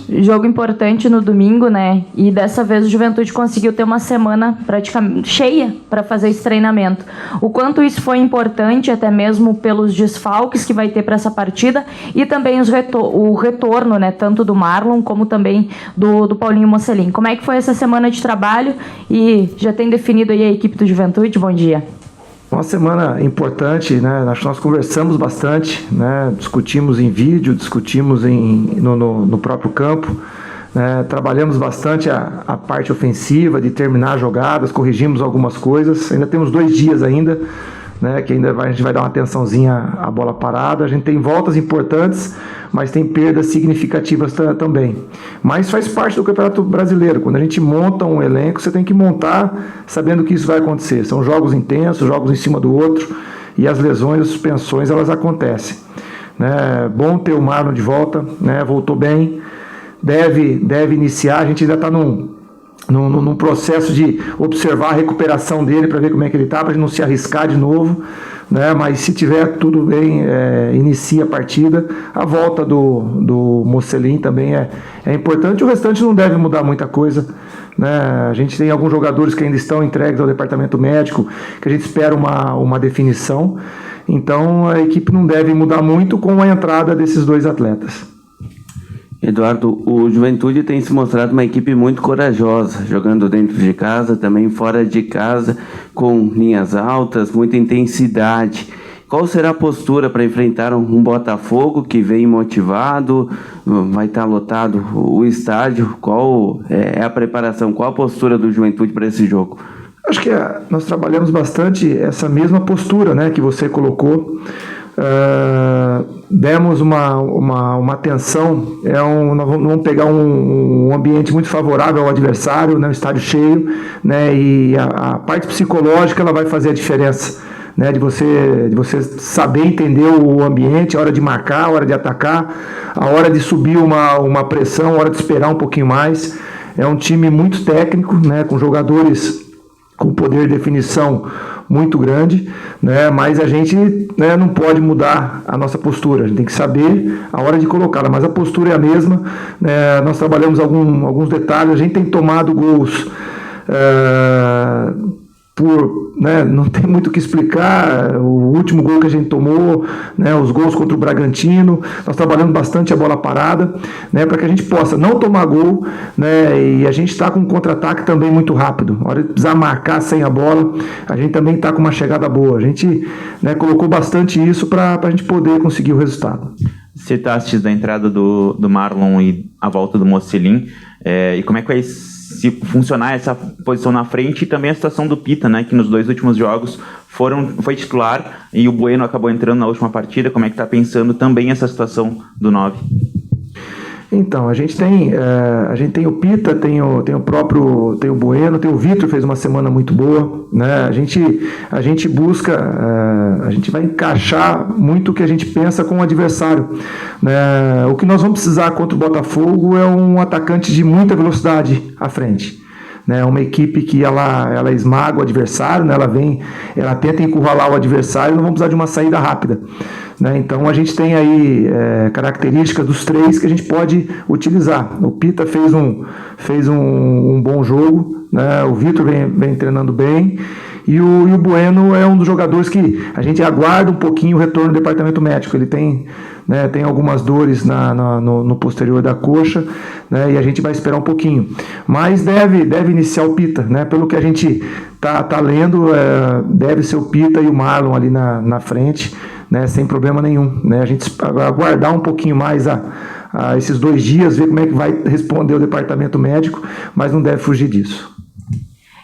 jogo importante no domingo, né? E dessa vez o Juventude conseguiu ter uma semana praticamente cheia para fazer esse treinamento. O quanto isso foi importante, até mesmo pelos desfalques que vai ter para essa partida e também o retorno, né? Tanto do Marlon como também do Paulinho Mocelin. Como é que foi essa semana de trabalho e já tem definido aí a equipe do Juventude? Bom dia. Uma semana importante, né? Acho que nós conversamos bastante, né? Discutimos em vídeo, discutimos no próprio campo, né? Trabalhamos bastante a parte ofensiva, de terminar jogadas, corrigimos algumas coisas. Ainda temos 2 dias ainda, né? Que ainda a gente vai dar uma atençãozinha à bola parada. A gente tem voltas importantes, mas tem perdas significativas também. Mas faz parte do Campeonato Brasileiro. Quando a gente monta um elenco, você tem que montar sabendo que isso vai acontecer. São jogos intensos, jogos em cima do outro, e as lesões, as suspensões, elas acontecem. Né? Bom ter o Marlon de volta, né? Voltou bem, deve iniciar. A gente ainda está num processo de observar a recuperação dele para ver como é que ele está, para a gente não se arriscar de novo, né? Mas se tiver tudo bem, inicia a partida. A volta do Mocelin também é importante. O restante não deve mudar muita coisa, né? A gente tem alguns jogadores que ainda estão entregues ao departamento médico, que a gente espera uma definição. Então a equipe não deve mudar muito com a entrada desses 2 atletas. Eduardo, o Juventude tem se mostrado uma equipe muito corajosa, jogando dentro de casa, também fora de casa, com linhas altas, muita intensidade. Qual será a postura para enfrentar um Botafogo que vem motivado, vai estar lotado o estádio? Qual é a preparação, qual a postura do Juventude para esse jogo? Acho que nós trabalhamos bastante essa mesma postura, né, que você colocou. Demos uma atenção, nós vamos pegar um ambiente muito favorável ao adversário, né, um estádio cheio, né, e a parte psicológica ela vai fazer a diferença, né, de você saber entender o ambiente, a hora de marcar, a hora de atacar, a hora de subir uma pressão, a hora de esperar um pouquinho mais. É um time muito técnico, né, com jogadores com poder de definição muito grande, né? Mas a gente, né, não pode mudar a nossa postura, a gente tem que saber a hora de colocá-la, mas a postura é a mesma, né? Nós trabalhamos alguns detalhes, a gente tem tomado gols né, não tem muito o que explicar. O último gol que a gente tomou, né, os gols contra o Bragantino, nós trabalhamos bastante a bola parada, né, para que a gente possa não tomar gol, né, e a gente está com um contra-ataque também muito rápido. Na hora de precisar marcar sem a bola, a gente também está com uma chegada boa. A gente, né, colocou bastante isso para a gente poder conseguir o resultado. Citaste da entrada do Marlon e a volta do Mocelin, e como é que vai se funcionar essa posição na frente, e também a situação do Pita, né, que nos 2 últimos jogos foi titular e o Bueno acabou entrando na última partida. Como é que está pensando também essa situação do 9? Então, a gente tem o Pita, tem o Bueno, tem o Vitor, fez uma semana muito boa, né? A gente busca, a gente vai encaixar muito o que a gente pensa com o adversário, né? O que nós vamos precisar contra o Botafogo é um atacante de muita velocidade à frente, né? Uma equipe que ela esmaga o adversário, né? Ela tenta encurralar o adversário, não vamos precisar de uma saída rápida, né? Então a gente tem aí características dos 3 que a gente pode utilizar. O Pita fez um bom jogo, né? O Vitor vem treinando bem, e o Bueno é um dos jogadores que a gente aguarda um pouquinho o retorno do departamento médico. Ele tem algumas dores no posterior da coxa, né, e a gente vai esperar um pouquinho, mas deve iniciar o Pita, né, pelo que a gente tá lendo, deve ser o Pita e o Marlon ali na frente, né, sem problema nenhum, né. A gente aguardar um pouquinho mais a esses 2 dias, ver como é que vai responder o departamento médico, mas não deve fugir disso.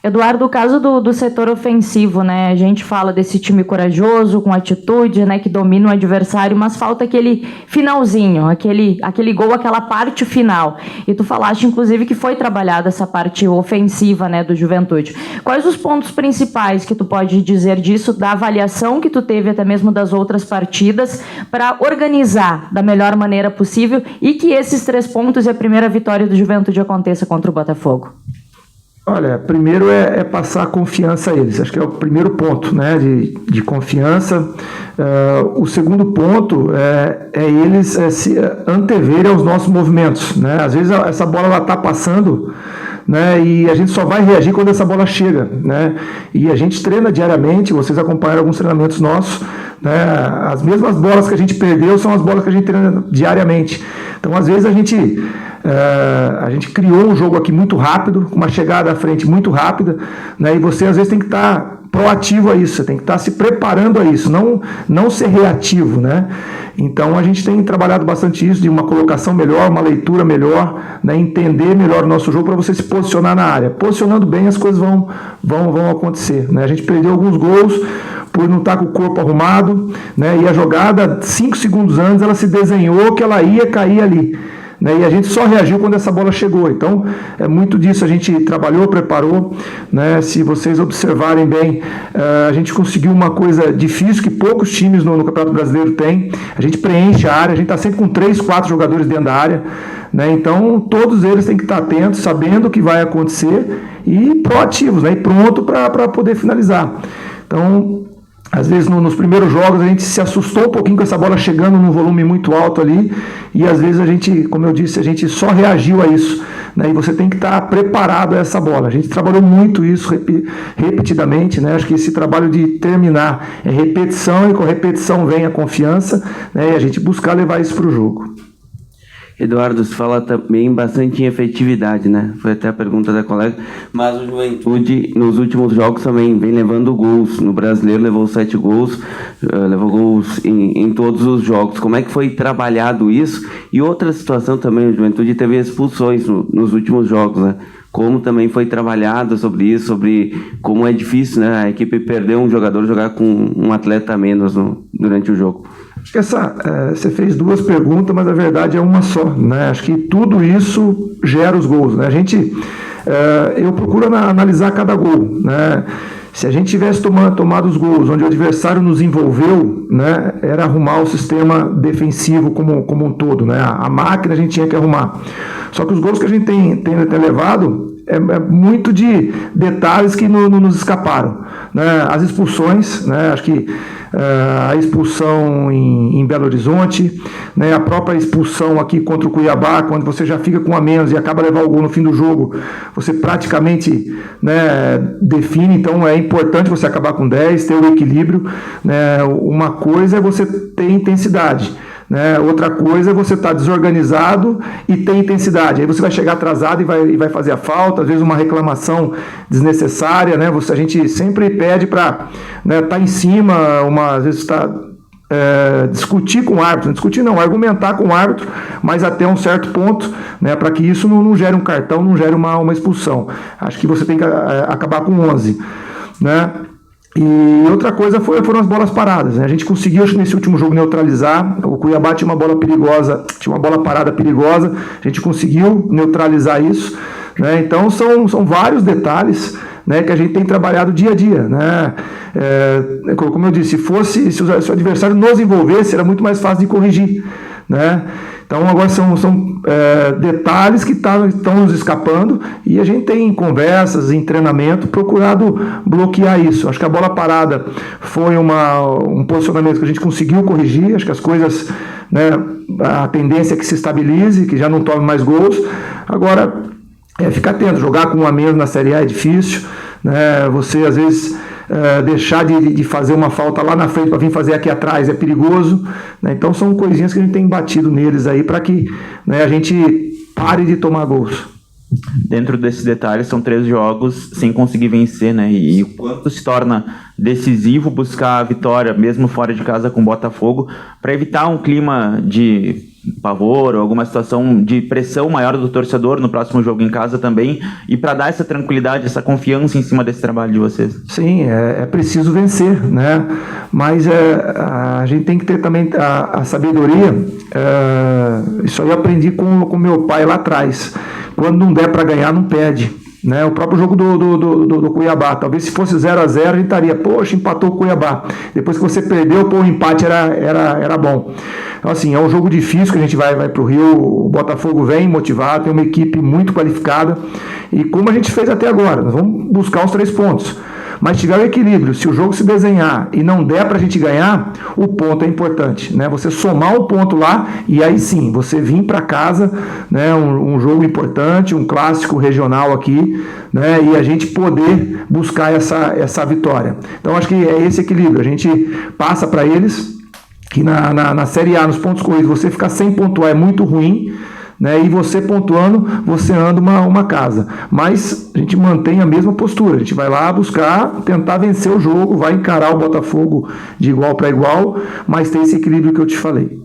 Eduardo, o caso do setor ofensivo, né? A gente fala desse time corajoso, com atitude, né? Que domina o adversário, mas falta aquele finalzinho, aquele gol, aquela parte final. E tu falaste, inclusive, que foi trabalhada essa parte ofensiva, né, do Juventude. Quais os pontos principais que tu pode dizer disso, da avaliação que tu teve até mesmo das outras partidas, para organizar da melhor maneira possível e que esses 3 pontos e a primeira vitória do Juventude aconteça contra o Botafogo? Olha, primeiro é passar confiança a eles. Acho que é o primeiro ponto, né, de confiança. O segundo ponto é eles se anteverem aos nossos movimentos, né? Às vezes essa bola está passando, né, e a gente só vai reagir quando essa bola chega, né? E a gente treina diariamente, vocês acompanharam alguns treinamentos nossos, né? As mesmas bolas que a gente perdeu são as bolas que a gente treina diariamente. Então, às vezes a gente criou um jogo aqui muito rápido, com uma chegada à frente muito rápida, né? E você às vezes tem que estar proativo a isso, você tem que estar se preparando a isso, não ser reativo, né? Então a gente tem trabalhado bastante isso, de uma colocação melhor, uma leitura melhor, né? Entender melhor o nosso jogo para você se posicionar na área. Posicionando bem, as coisas vão acontecer, né? A gente perdeu alguns gols por não estar com o corpo arrumado, né? E a jogada, 5 segundos antes, ela se desenhou que ela ia cair ali, né? E a gente só reagiu quando essa bola chegou. Então é muito disso, a gente trabalhou, preparou, né? Se vocês observarem bem, a gente conseguiu uma coisa difícil que poucos times no Campeonato Brasileiro têm. A gente preenche a área, a gente está sempre com 3, 4 jogadores dentro da área, né? Então todos eles têm que estar atentos, sabendo o que vai acontecer e proativos, né? E pronto para poder finalizar. Então, às vezes nos primeiros jogos a gente se assustou um pouquinho com essa bola chegando num volume muito alto ali, e às vezes a gente, como eu disse, a gente só reagiu a isso, né? E você tem que estar preparado a essa bola. A gente trabalhou muito isso repetidamente, né? Acho que esse trabalho de terminar é repetição, e com repetição vem a confiança, né? E a gente buscar levar isso para o jogo. Eduardo, você fala também bastante em efetividade, né? Foi até a pergunta da colega, mas o Juventude nos últimos jogos também vem levando gols. No Brasileiro levou 7 gols, levou gols em todos os jogos. Como é que foi trabalhado isso? E outra situação também, o Juventude teve expulsões nos últimos jogos, né? Como também foi trabalhado sobre isso, sobre como é difícil, né? A equipe perder um jogador, jogar com um atleta a menos durante o jogo. Acho que você fez 2 perguntas, mas a verdade é uma só, né? Acho que tudo isso gera os gols, né? Eu procuro analisar cada gol, né? Se a gente tivesse tomado os gols onde o adversário nos envolveu, né, era arrumar o sistema defensivo como um todo, né? A máquina a gente tinha que arrumar. Só que os gols que a gente tem levado é muito de detalhes que nos escaparam, né? As expulsões, né? Acho que a expulsão em Belo Horizonte, né? A própria expulsão aqui contra o Cuiabá, quando você já fica com a menos e acaba levar o gol no fim do jogo, você praticamente, né, define. Então é importante você acabar com 10, ter o equilíbrio, né? Uma coisa é você ter intensidade, né? Outra coisa é você estar desorganizado e ter intensidade. Aí você vai chegar atrasado e vai fazer a falta, às vezes uma reclamação desnecessária, né? A gente sempre pede para, né, estar em cima, às vezes discutir com o árbitro, argumentar com o árbitro, mas até um certo ponto, né, para que isso não gere um cartão, não gere uma expulsão. Acho que você tem que acabar com 11, né? E outra coisa foram as bolas paradas, né? A gente conseguiu nesse último jogo neutralizar. O Cuiabá tinha uma bola perigosa, tinha uma bola parada perigosa, a gente conseguiu neutralizar isso, né? Então são vários detalhes, né, que a gente tem trabalhado dia a dia, né? Como eu disse, se o adversário nos envolvesse, era muito mais fácil de corrigir, né? Então agora são detalhes que estão nos escapando, e a gente tem em conversas, em treinamento, procurado bloquear isso. Acho que a bola parada foi um posicionamento que a gente conseguiu corrigir. Acho que as coisas, né, a tendência é que se estabilize, que já não tome mais gols. Agora, ficar atento, jogar com 1 a menos na Série A é difícil, né? Você às vezes deixar de fazer uma falta lá na frente para vir fazer aqui atrás é perigoso, né? Então são coisinhas que a gente tem batido neles aí para que, né, a gente pare de tomar gols. Dentro desses detalhes, são 3 jogos sem conseguir vencer, né? E o quanto se torna decisivo buscar a vitória, mesmo fora de casa com o Botafogo, para evitar um clima de pavor ou alguma situação de pressão maior do torcedor no próximo jogo em casa também, e para dar essa tranquilidade, essa confiança em cima desse trabalho de vocês. Sim, é preciso vencer, né? Mas a gente tem que ter também a sabedoria. Isso aí eu aprendi com meu pai lá atrás. Quando não der para ganhar, não perde, né? O próprio jogo do Cuiabá, talvez se fosse 0-0 a gente estaria, poxa, empatou o Cuiabá, depois que você perdeu, pô, o empate era bom. Então assim, é um jogo difícil que a gente vai pro Rio, o Botafogo vem motivado, tem uma equipe muito qualificada, e como a gente fez até agora, nós vamos buscar os 3 pontos. Mas se tiver o equilíbrio, se o jogo se desenhar e não der para a gente ganhar, o ponto é importante, né? Você somar o ponto lá e aí sim, você vir para casa, né? Um jogo importante, um clássico regional aqui, né? E a gente poder buscar essa vitória. Então acho que é esse equilíbrio, a gente passa para eles que na Série A, nos pontos corridos, você ficar sem pontuar é muito ruim, né? E você pontuando, você anda uma casa. Mas a gente mantém a mesma postura. A gente vai lá buscar, tentar vencer o jogo, vai encarar o Botafogo de igual para igual, mas tem esse equilíbrio que eu te falei.